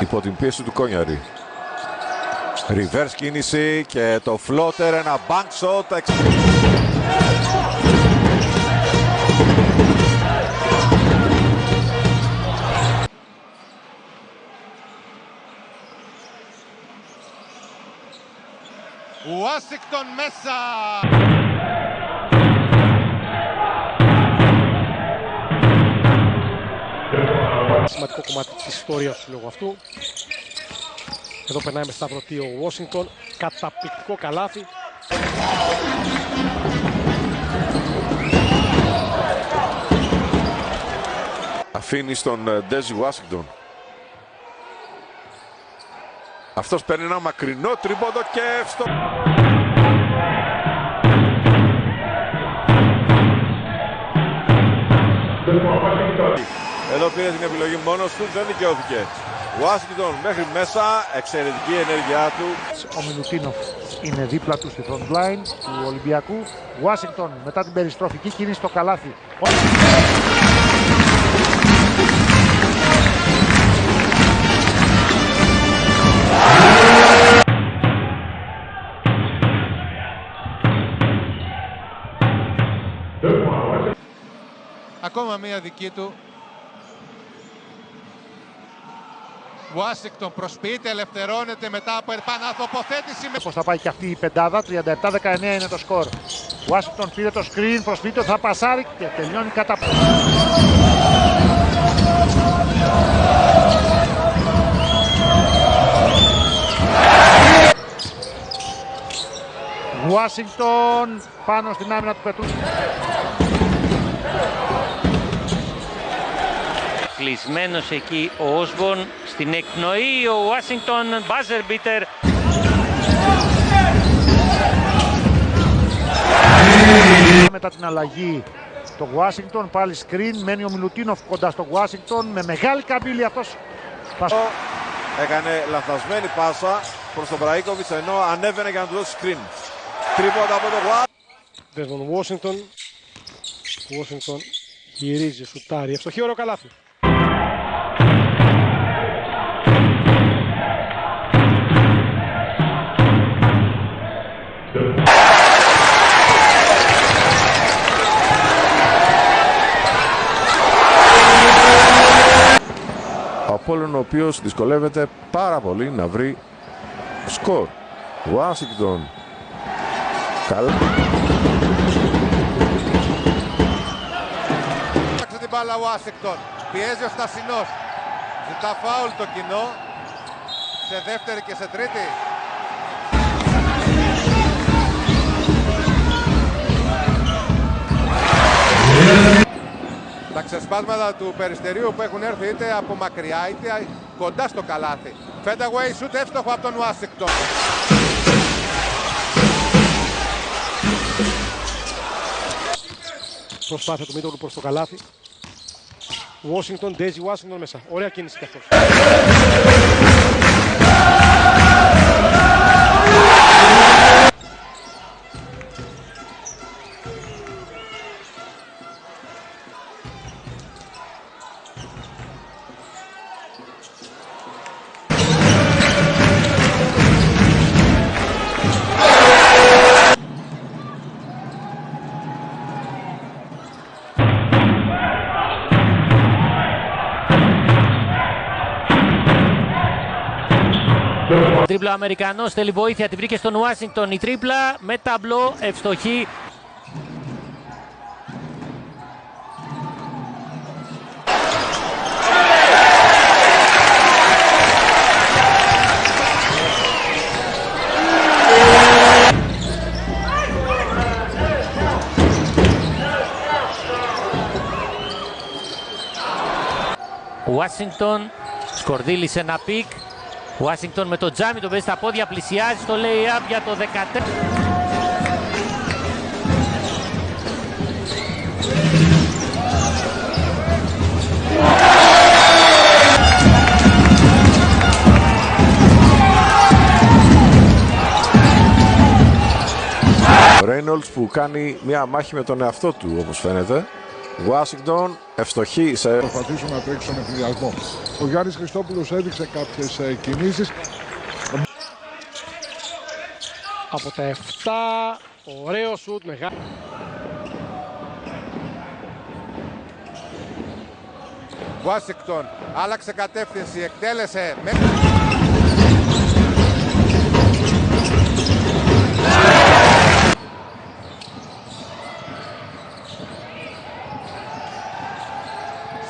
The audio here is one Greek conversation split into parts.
υπό την πίεση του Κόνιαρη. Reverse κίνηση και το floater, ένα bank shot. Ουάσιγκτον μέσα! Σημαντικό κομμάτι της ιστορίας του λόγω αυτού. Εδώ περνάει με σταυρωτή ο Ουάσιγκτον. Καταπληκτικό καλάθι. Αφήνει στον Ντέζι Ουάσιγκτον. Αυτός παίρνει ένα μακρινό τρίποντο και στο... Εδώ πήρε την επιλογή μόνος του, δεν δικαιώθηκε. Ουάσιγκτον μέχρι μέσα, εξαιρετική ενέργειά του. Ο Μιλουτίνοφ είναι δίπλα του στη front line του Ολυμπιακού. Ουάσιγκτον μετά την περιστροφική κίνηση στο καλάθι. Ακόμα μία δική του. Ουάσιγκτον προσποιείται, ελευθερώνεται μετά από επανατοποθέτηση. Πώς θα πάει και αυτή η πεντάδα, 37-19 είναι το σκορ. Ουάσιγκτον πήρε το screen, προσποιείται, θα πασάρει και τελειώνει κατά... Ουάσιγκτον πάνω στην άμυνα του Πετρού. Κλεισμένος εκεί ο Όσμπορν, στην εκπνοή ο Ουάσιγκτον, buzzer beater. Μετά την αλλαγή το Ουάσιγκτον, πάλι screen, μένει ο Μιλουτίνοφ κοντά στο Ουάσιγκτον με μεγάλη καμπύλη αυτός. Έκανε λαθασμένη πάσα προς τον Μπραίκοβιτς ενώ ανέβαινε για να του δώσει screen. Τρίποντα από τον Δεσμόν Ουάσιγκτον. Ουάσιγκτον γυρίζει, σουτάρει, ευστοχή ωραίο καλάθι. Ο Απόλλων ο οποίος δυσκολεύεται πάρα πολύ να βρει σκορ. Ουάσιγκτον. Καλά. Άξε την μπάλα Ουάσιγκτον. Πιέζει ο Στασινός. Ζητά φάουλ το κοινό. Σε δεύτερη και σε τρίτη. Τα ξεσπάσματα του Περιστερίου που έχουν έρθει είτε από μακριά είτε κοντά στο καλάθι. Φένταγουέι σουτ εύστοχο από τον Ουάσιγκτον. Προσπάθεια του Μίτογλου προς το καλάθι. Ουάσιγκτον, Ντέζι Ουάσιγκτον μέσα. Ωραία κίνηση και αυτός. Τρίπλα ο Αμερικανός, θέλει βοήθεια, τη βρήκε στον Ουάσιγκτον. Η τρίπλα με ταμπλό, ευστοχή. Ουάσιγκτον, σκορδίλησε ένα πικ. Ουάσιγκτον με το τζάμι, τον παίζει στα πόδια, πλησιάζει στο lay-up για το 14. Ο Ρέινολτς που κάνει μια μάχη με τον εαυτό του όπως φαίνεται. Ουάσιγκτον ευστοχή σε... Προσπαθήσουν να τρέξουν στον εφηδιασμό. Ο Γιάννης Χριστόπουλος έδειξε κάποιες κινήσεις. Από τα 7, ωραίο σουτ, μεγάλο. Ουάσιγκτον άλλαξε κατεύθυνση, εκτέλεσε.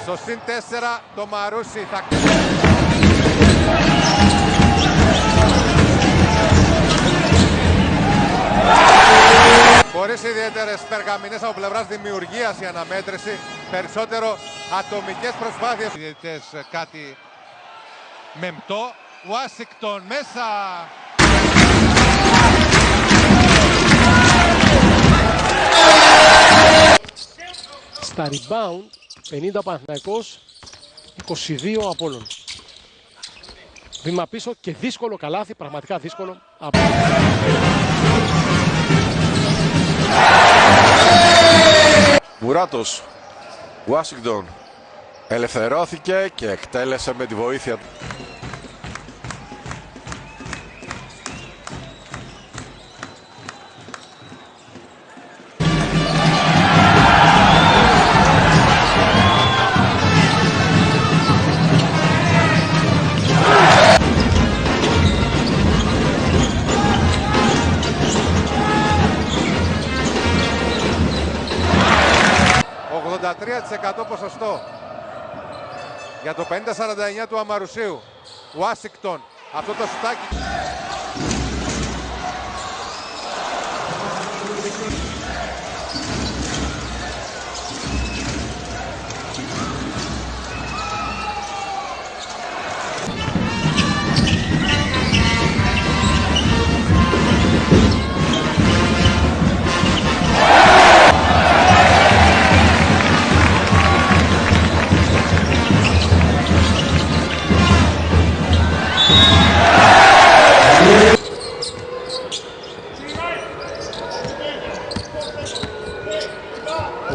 Στο συν 4 το Μαρούσι θα... Χωρίς ιδιαίτερες περγαμηνές από πλευράς δημιουργίας η αναμέτρηση, περισσότερο ατομικές προσπάθειες. Διαιτητές κάτι μεμπτό. Ουάσιγκτον μέσα. Στα rebound, 50 Παναθηναϊκός, 22 Απόλλων. Βήμα πίσω και δύσκολο καλάθι, πραγματικά δύσκολο. Μουράτος, Ουάσιγκτον ελευθερώθηκε και εκτέλεσε με τη βοήθεια του. ...83% ποσοστό για το 50-49 του Αμαρουσίου. Ουάσιγκτον, αυτό το σουτάκι.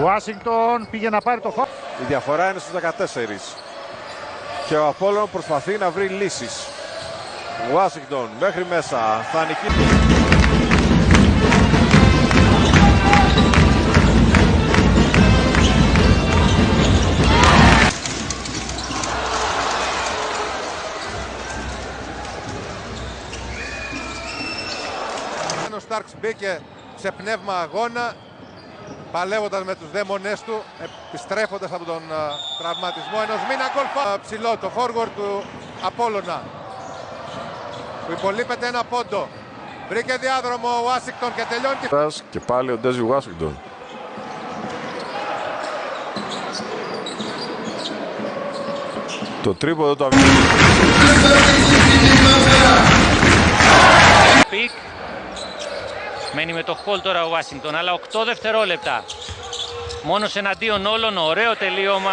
Ουάσιγκτον πήγε να πάρει το φάουλ. Η διαφορά είναι στους 14 και ο Απόλλων προσπαθεί να βρει λύσεις. Ουάσιγκτον μέχρι μέσα θα νικήσει. Ο Στάρκς μπήκε σε πνεύμα αγώνα, παλεύοντας με τους δαίμονές του, επιστρέφοντας από τον τραυματισμό ενός μήνα γκολ. Ψηλό το forward του Απόλλωνα, που υπολείπεται ένα πόντο. Βρήκε διάδρομο ο Ουάσιγκτον και τελειώνει. Και πάλι ο Ντέζι Ουάσιγκτον. Το τρίποδο του Πικ. Μένει με το χολ τώρα ο Ουάσιγκτον, αλλά 8 δευτερόλεπτα. Μόνος εναντίον όλων, ωραίο τελείωμα.